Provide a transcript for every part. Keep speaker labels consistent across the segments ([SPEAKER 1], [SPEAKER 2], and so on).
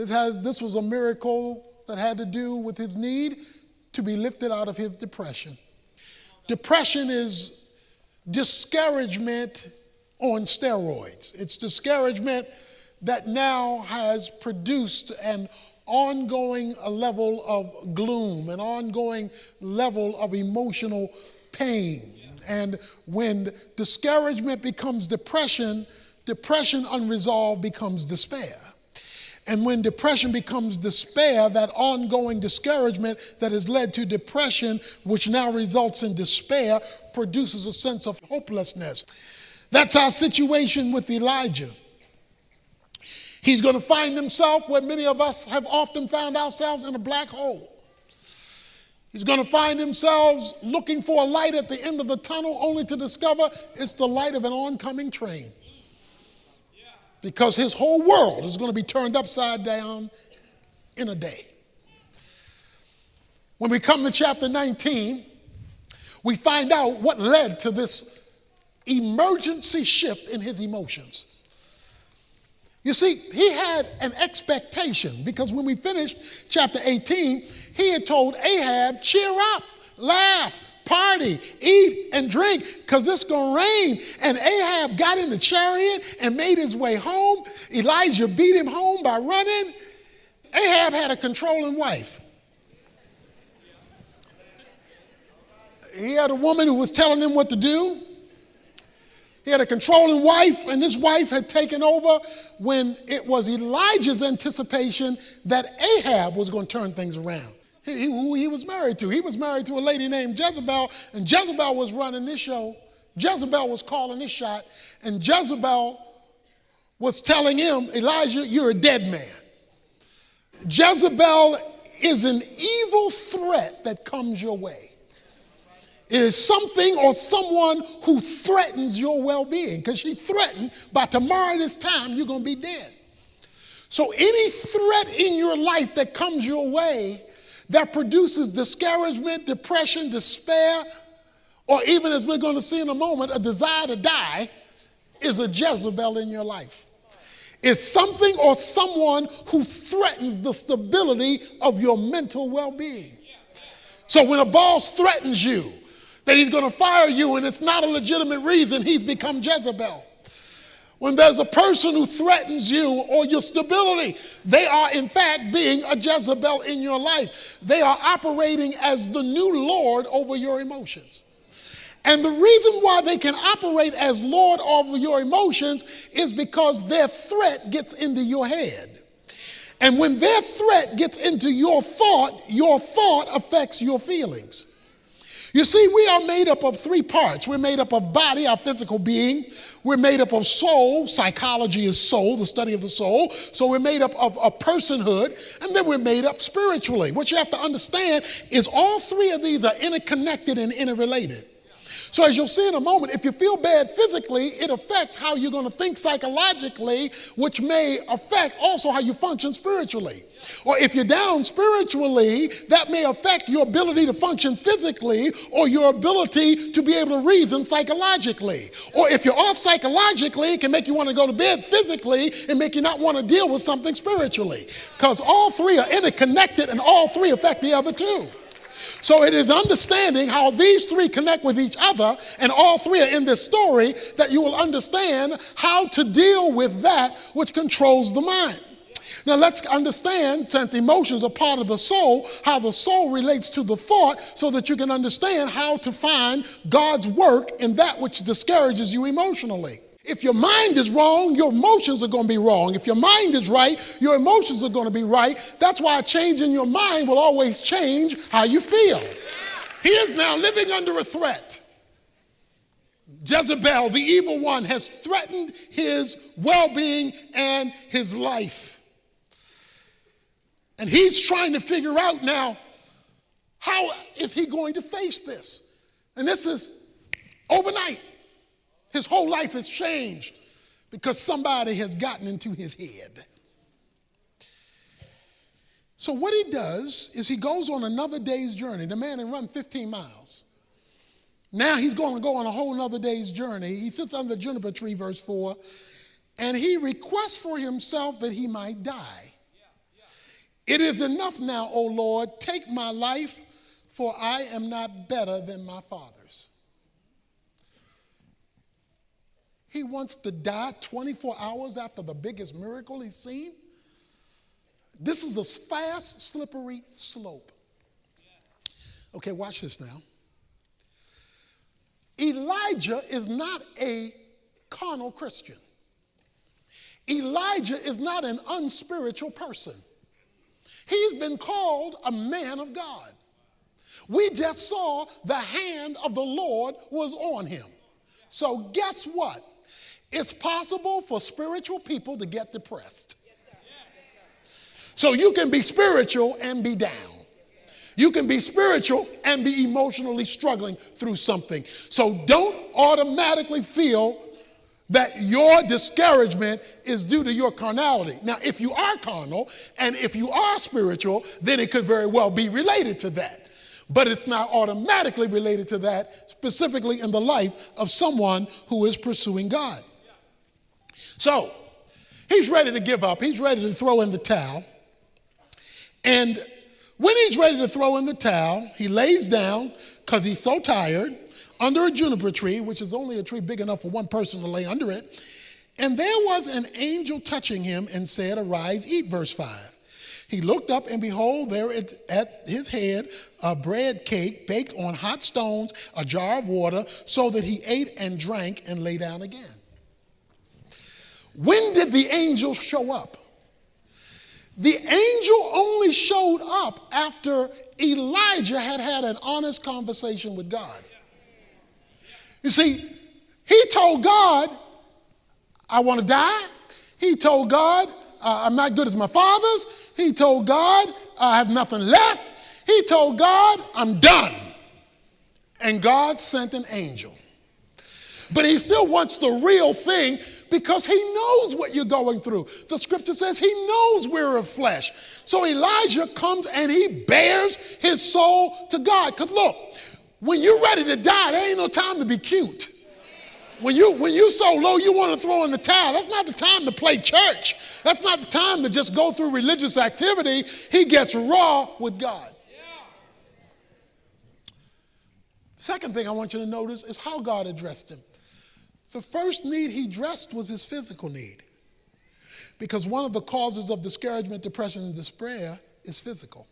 [SPEAKER 1] This was a miracle that had to do with his need to be lifted out of his depression. Depression is discouragement on steroids. It's discouragement that now has produced an ongoing level of gloom, an ongoing level of emotional pain. And when discouragement becomes depression, depression unresolved becomes despair. And when depression becomes despair, that ongoing discouragement that has led to depression, which now results in despair, produces a sense of hopelessness. That's our situation with Elijah. He's going to find himself where many of us have often found ourselves, in a black hole. He's going to find himself looking for a light at the end of the tunnel, only to discover it's the light of an oncoming train. Because his whole world is going to be turned upside down in a day. When we come to chapter 19, we find out what led to this emergency shift in his emotions. You see, he had an expectation, because when we finished chapter 18, he had told Ahab, cheer up, laugh, party, eat, and drink, because it's going to rain. And Ahab got in the chariot and made his way home. Elijah beat him home by running. Ahab had a controlling wife. He had a woman who was telling him what to do. He had a controlling wife, and this wife had taken over when it was Elijah's anticipation that Ahab was going to turn things around. Who he was married to. He was married to a lady named Jezebel, and Jezebel was running this show. Jezebel was calling this shot, and Jezebel was telling him, Elijah, you're a dead man. Jezebel is an evil threat that comes your way. It is something or someone who threatens your well-being, because she threatened by tomorrow this time you're going to be dead. So any threat in your life that comes your way that produces discouragement, depression, despair, or even, as we're going to see in a moment, a desire to die, is a Jezebel in your life. It's something or someone who threatens the stability of your mental well-being. So when a boss threatens you that he's going to fire you and it's not a legitimate reason, he's become Jezebel. When there's a person who threatens you or your stability, they are in fact being a Jezebel in your life. They are operating as the new Lord over your emotions. And the reason why they can operate as Lord over your emotions is because their threat gets into your head. And when their threat gets into your thought affects your feelings. You see, we are made up of three parts. We're made up of body, our physical being. We're made up of soul. Psychology is soul, the study of the soul. So we're made up of a personhood, and then we're made up spiritually. What you have to understand is all three of these are interconnected and interrelated. So as you'll see in a moment, if you feel bad physically, it affects how you're going to think psychologically, which may affect also how you function spiritually. Or if you're down spiritually, that may affect your ability to function physically or your ability to be able to reason psychologically. Or if you're off psychologically, it can make you want to go to bed physically and make you not want to deal with something spiritually. Because all three are interconnected and all three affect the other two. So it is understanding how these three connect with each other, and all three are in this story, that you will understand how to deal with that which controls the mind. Now let's understand, since emotions are part of the soul, how the soul relates to the thought, so that you can understand how to find God's work in that which discourages you emotionally. If your mind is wrong, your emotions are going to be wrong. If your mind is right, your emotions are going to be right. That's why a change in your mind will always change how you feel. He is now living under a threat. Jezebel, the evil one, has threatened his well-being and his life. And he's trying to figure out now, how is he going to face this? And this is overnight. His whole life has changed because somebody has gotten into his head. So what he does is he goes on another day's journey. The man had run 15 miles. Now he's going to go on a whole nother day's journey. He sits under the juniper tree, verse 4, and he requests for himself that he might die. It is enough now, O Lord, take my life, for I am not better than my fathers. He wants to die 24 hours after the biggest miracle he's seen. This is a fast, slippery slope. Okay, watch this now. Elijah is not a carnal Christian. Elijah is not an unspiritual person. He's been called a man of God. We just saw the hand of the Lord was on him. So guess what? It's possible for spiritual people to get depressed. So you can be spiritual and be down. You can be spiritual and be emotionally struggling through something. So don't automatically feel that your discouragement is due to your carnality. Now, if you are carnal and if you are spiritual, then it could very well be related to that. But it's not automatically related to that, specifically in the life of someone who is pursuing God. So, he's ready to give up. He's ready to throw in the towel. And when he's ready to throw in the towel, he lays down because he's so tired under a juniper tree, which is only a tree big enough for one person to lay under it. And there was an angel touching him and said, arise, eat, verse 5. He looked up, and behold, there at his head a bread cake baked on hot stones, a jar of water, so that he ate and drank and lay down again. When did the angel show up? The angel only showed up after Elijah had had an honest conversation with God. You see, he told God, I want to die. He told God, I'm not good as my fathers. He told God, I have nothing left. He told God, I'm done. And God sent an angel. But he still wants the real thing because he knows what you're going through. The scripture says he knows we're of flesh. So Elijah comes and he bears his soul to God. Because look, when you're ready to die, there ain't no time to be cute. When you so low you want to throw in the towel, that's not the time to play church. That's not the time to just go through religious activity. He gets raw with God. Second thing I want you to notice is how God addressed him. The first need he addressed was his physical need. Because one of the causes of discouragement, depression, and despair is physical.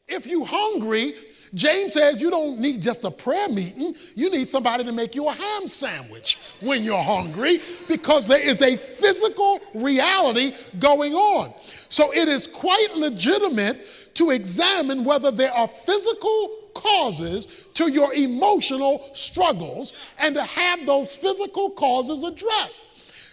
[SPEAKER 1] If you're hungry, James says you don't need just a prayer meeting. You need somebody to make you a ham sandwich when you're hungry, because there is a physical reality going on. So it is quite legitimate to examine whether there are physical causes to your emotional struggles and to have those physical causes addressed.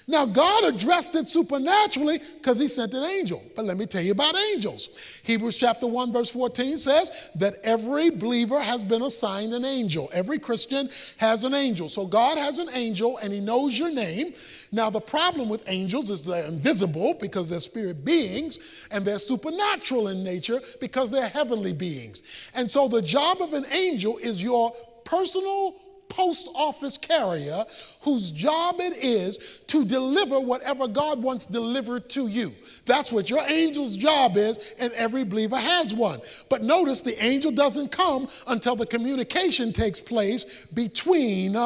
[SPEAKER 1] Now, God addressed it supernaturally because he sent an angel. But let me tell you about angels. Hebrews chapter 1 verse 14 says that every believer has been assigned an angel. Every Christian has an angel. So God has an angel and he knows your name. Now, the problem with angels is they're invisible because they're spirit beings, and they're supernatural in nature because they're heavenly beings. And so the job of an angel is your personal post office carrier whose job it is to deliver whatever God wants delivered to you. That's what your angel's job is, and every believer has one. But notice the angel doesn't come until the communication takes place between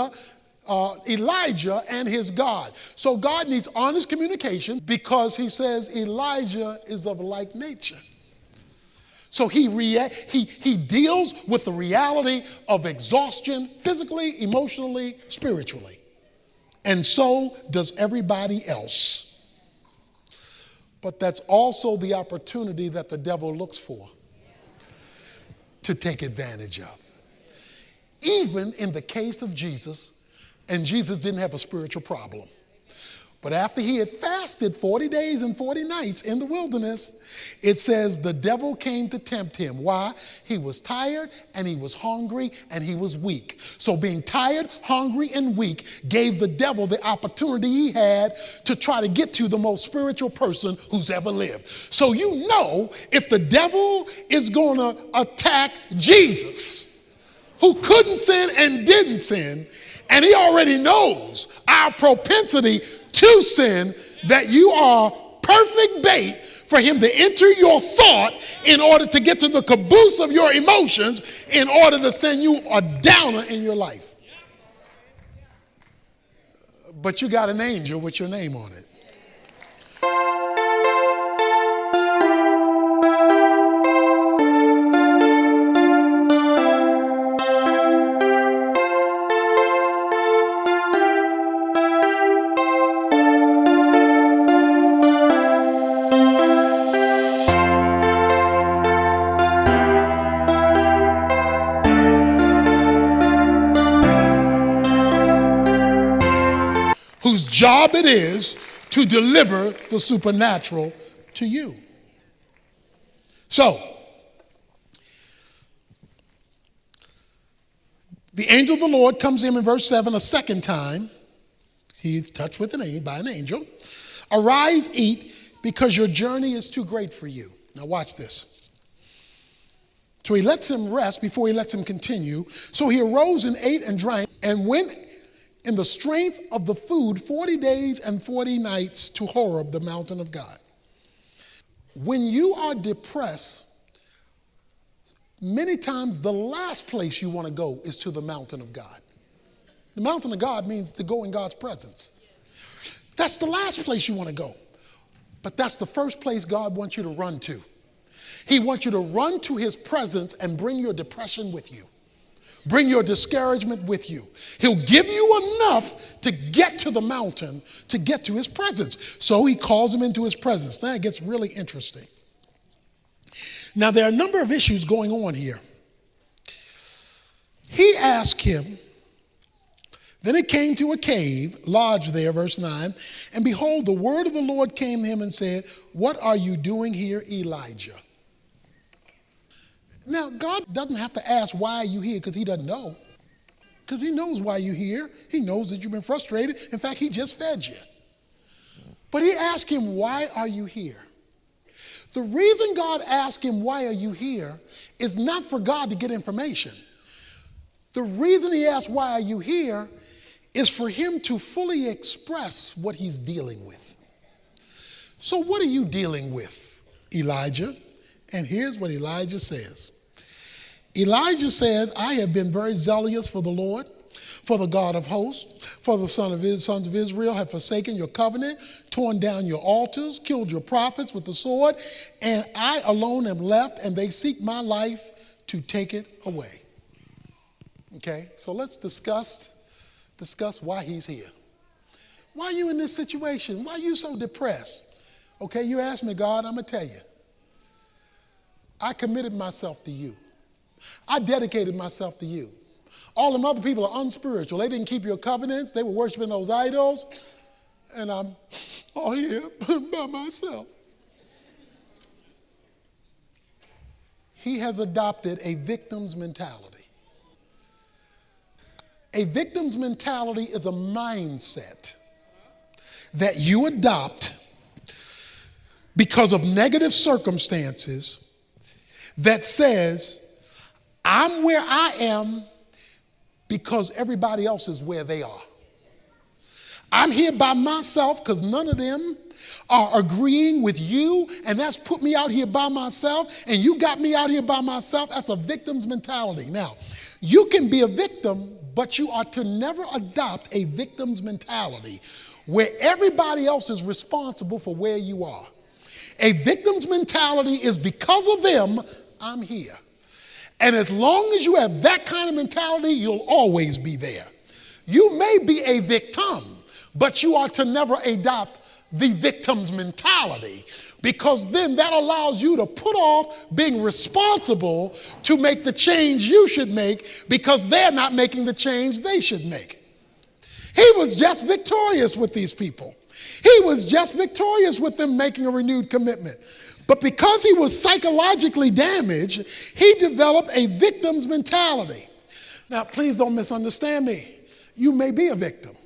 [SPEAKER 1] Elijah and his God. So God needs honest communication because he says Elijah is of like nature. So he deals with the reality of exhaustion physically, emotionally, spiritually. And so does everybody else. But that's also the opportunity that the devil looks for to take advantage of. Even in the case of Jesus, and Jesus didn't have a spiritual problem. But after he had fasted 40 days and 40 nights in the wilderness, it says the devil came to tempt him. Why? He was tired and he was hungry and he was weak. So being tired, hungry, and weak gave the devil the opportunity he had to try to get to the most spiritual person who's ever lived. So you know, if the devil is going to attack Jesus, who couldn't sin and didn't sin, and he already knows our propensity to sin, that you are perfect bait for him to enter your thought in order to get to the caboose of your emotions in order to send you a downer in your life. But you got an angel with your name on it. Whose job it is to deliver the supernatural to you. So, the angel of the Lord comes in verse 7 a second time. He's touched with by an angel. Arise, eat, because your journey is too great for you. Now watch this. So he lets him rest before he lets him continue. So he arose and ate and drank and went in the strength of the food 40 days and 40 nights to Horeb, the mountain of God. When you are depressed, many times the last place you want to go is to the mountain of God. The mountain of God means to go in God's presence. That's the last place you want to go. But that's the first place God wants you to run to. He wants you to run to his presence and bring your depression with you. Bring your discouragement with you. He'll give you enough to get to the mountain, to get to his presence. So he calls him into his presence. Now it gets really interesting. Now there are a number of issues going on here. He asked him, then it came to a cave, lodged there, verse 9, and behold, the word of the Lord came to him and said, what are you doing here, Elijah? Now, God doesn't have to ask, why are you here? Because he doesn't know. Because he knows why you're here. He knows that you've been frustrated. In fact, he just fed you. But he asked him, why are you here? The reason God asked him, why are you here, is not for God to get information. The reason he asked, why are you here, is for him to fully express what he's dealing with. So what are you dealing with, Elijah? And here's what Elijah says. Elijah says, I have been very zealous for the Lord, for the God of hosts, for the sons of Israel have forsaken your covenant, torn down your altars, killed your prophets with the sword, and I alone am left, and they seek my life to take it away. Okay, so let's discuss why he's here. Why are you in this situation? Why are you so depressed? Okay, you ask me, God, I'm going to tell you. I committed myself to you. I dedicated myself to you. All them other people are unspiritual. They didn't keep your covenants. They were worshiping those idols. And I'm all here by myself. He has adopted a victim's mentality. A victim's mentality is a mindset that you adopt because of negative circumstances that says, I'm where I am because everybody else is where they are. I'm here by myself because none of them are agreeing with you, and that's put me out here by myself, and you got me out here by myself. That's a victim's mentality. Now, you can be a victim, but you are to never adopt a victim's mentality where everybody else is responsible for where you are. A victim's mentality is because of them, I'm here. And as long as you have that kind of mentality, you'll always be there. You may be a victim, but you are to never adopt the victim's mentality, because then that allows you to put off being responsible to make the change you should make because they're not making the change they should make. He was just victorious with these people. He was just victorious with them making a renewed commitment. But because he was psychologically damaged, he developed a victim's mentality. Now, please don't misunderstand me. You may be a victim.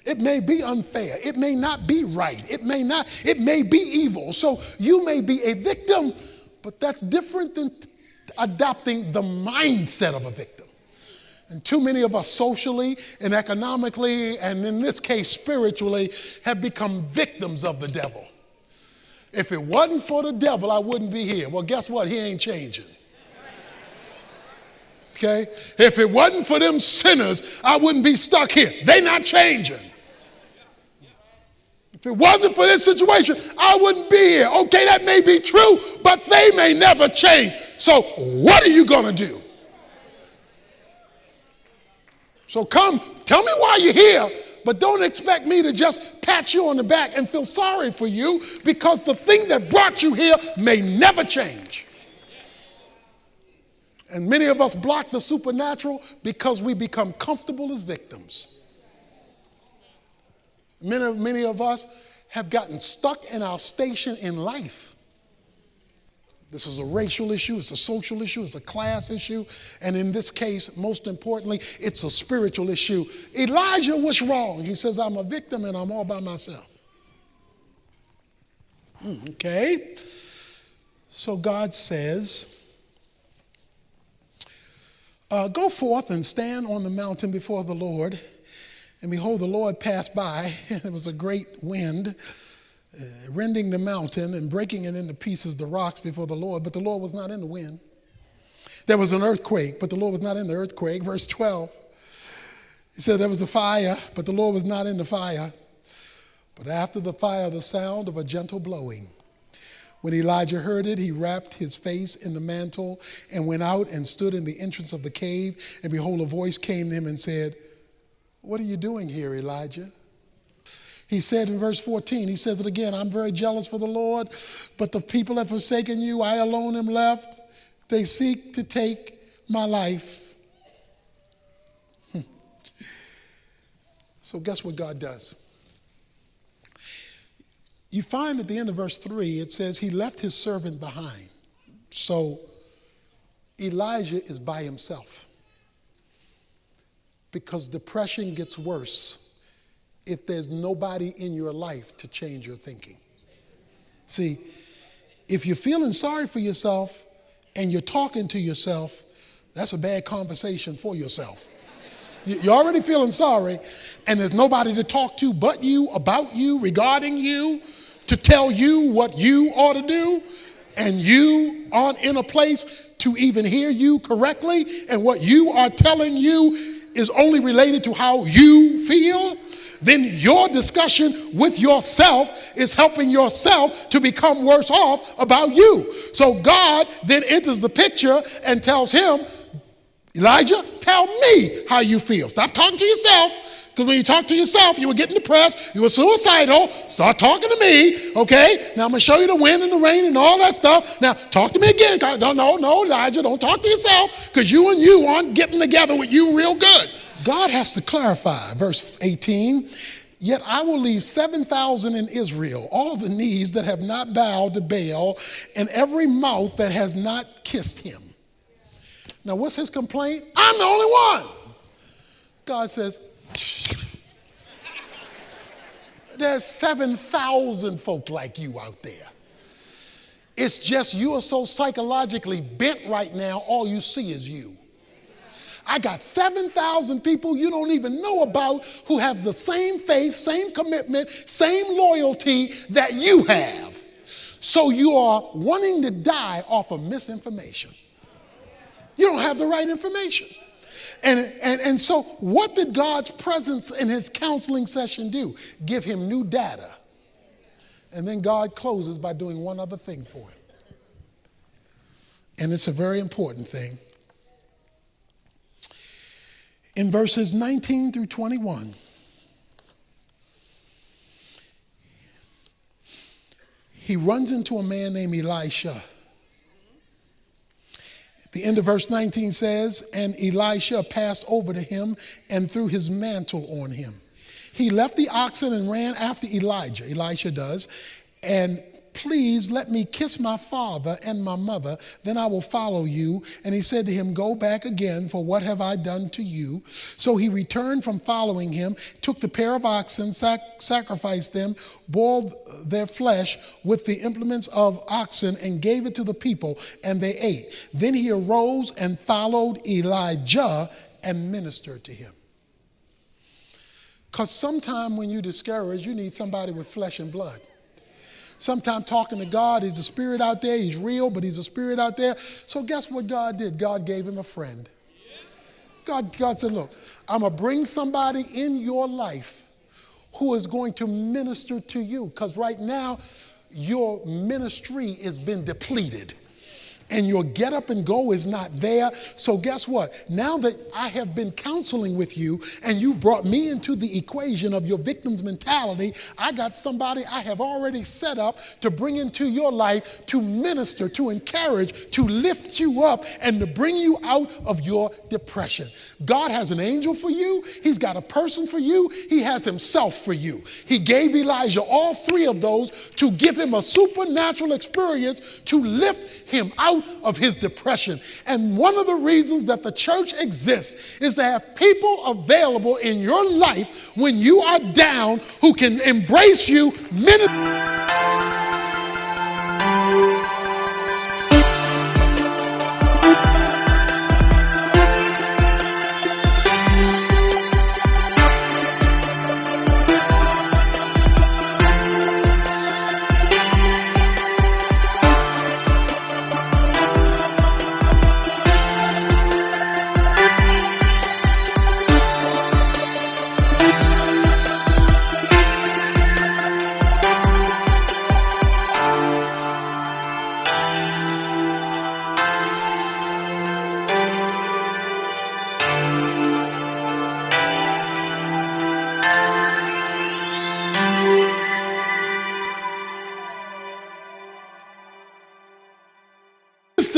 [SPEAKER 1] It may be unfair. It may not be right. It may be evil. So you may be a victim, but that's different than adopting the mindset of a victim. And too many of us socially and economically, and in this case spiritually, have become victims of the devil. If it wasn't for the devil, I wouldn't be here. Well, guess what? He ain't changing. Okay? If it wasn't for them sinners, I wouldn't be stuck here. They not changing. If it wasn't for this situation, I wouldn't be here. Okay, that may be true, but they may never change. So what are you going to do? So come, tell me why you're here, but don't expect me to just pat you on the back and feel sorry for you, because the thing that brought you here may never change. And many of us block the supernatural because we become comfortable as victims. Many of us have gotten stuck in our station in life. This is a racial issue, it's a social issue, it's a class issue, and in this case, most importantly, it's a spiritual issue. Elijah, what's wrong? He says, I'm a victim and I'm all by myself. Okay. So God says, go forth and stand on the mountain before the Lord. And behold, the Lord passed by, and it was a great wind, rending the mountain and breaking it into pieces, the rocks before the Lord. But the Lord was not in the wind. There was an earthquake, but the Lord was not in the earthquake. Verse 12, he said there was a fire, but the Lord was not in the fire. But after the fire, the sound of a gentle blowing. When Elijah heard it, he wrapped his face in the mantle and went out and stood in the entrance of the cave. And behold, a voice came to him and said, what are you doing here, Elijah? He said in verse 14, he says it again, I'm very jealous for the Lord, but the people have forsaken you. I alone am left. They seek to take my life. So guess what God does? You find at the end of verse 3, it says he left his servant behind. So Elijah is by himself. Because depression gets worse if there's nobody in your life to change your thinking. See, if you're feeling sorry for yourself and you're talking to yourself, that's a bad conversation for yourself. You're already feeling sorry, and there's nobody to talk to but you, about you, regarding you, to tell you what you ought to do, and you aren't in a place to even hear you correctly, and what you are telling you is only related to how you feel, then your discussion with yourself is helping yourself to become worse off about you. So God then enters the picture and tells him, Elijah, tell me how you feel. Stop talking to yourself, because when you talk to yourself, you were getting depressed, you were suicidal. Start talking to me, okay? Now I'm going to show you the wind and the rain and all that stuff. Now talk to me again. No, Elijah, don't talk to yourself, because you and you aren't getting together with you real good. God has to clarify, verse 18, yet I will leave 7,000 in Israel, all the knees that have not bowed to Baal, and every mouth that has not kissed him. Now, what's his complaint? I'm the only one. God says, there's 7,000 folk like you out there. It's just you are so psychologically bent right now, all you see is you. I got 7,000 people you don't even know about who have the same faith, same commitment, same loyalty that you have. So you are wanting to die off of misinformation. You don't have the right information. And so what did God's presence in his counseling session do? Give him new data. And then God closes by doing one other thing for him. And it's a very important thing. In verses 19 through 21, he runs into a man named Elisha. The end of verse 19 says, and Elisha passed over to him and threw his mantle on him. He left the oxen and ran after Elijah, Elisha does, and please let me kiss my father and my mother, then I will follow you. And he said to him, go back again, for what have I done to you? So he returned from following him, took the pair of oxen, sacrificed them, boiled their flesh with the implements of oxen, and gave it to the people, and they ate. Then he arose and followed Elijah and ministered to him. Because sometime when you're discouraged, you need somebody with flesh and blood. Sometimes talking to God, he's a spirit out there. He's real, but he's a spirit out there. So guess what God did? God gave him a friend. God said, look, I'm going to bring somebody in your life who is going to minister to you. Because right now, your ministry has been depleted. And your get up and go is not there. So guess what? Now that I have been counseling with you and you brought me into the equation of your victim's mentality, I got somebody I have already set up to bring into your life to minister, to encourage, to lift you up, and to bring you out of your depression. God has an angel for you. He's got a person for you. He has himself for you. He gave Elijah all three of those to give him a supernatural experience to lift him out of his depression. And one of the reasons that the church exists is to have people available in your life when you are down who can embrace you,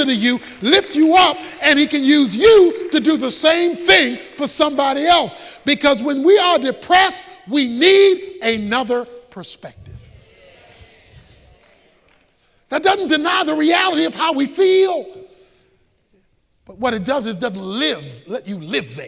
[SPEAKER 1] to you, lift you up, and he can use you to do the same thing for somebody else. Because when we are depressed, we need another perspective. That doesn't deny the reality of how we feel, but what it does is it doesn't let you live there.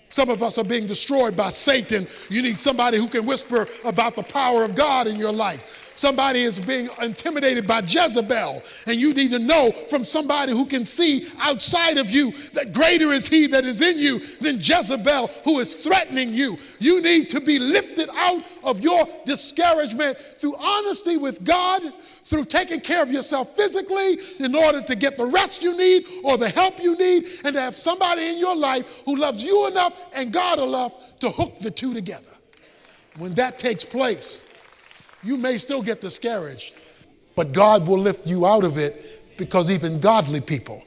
[SPEAKER 1] Some of us are being destroyed by Satan. You need somebody who can whisper about the power of God in your life. Somebody is being intimidated by Jezebel, and you need to know from somebody who can see outside of you that greater is he that is in you than Jezebel who is threatening you. You need to be lifted out of your discouragement through honesty with God, through taking care of yourself physically in order to get the rest you need or the help you need, and to have somebody in your life who loves you enough and God enough to hook the two together. When that takes place, you may still get discouraged, but God will lift you out of it, because even godly people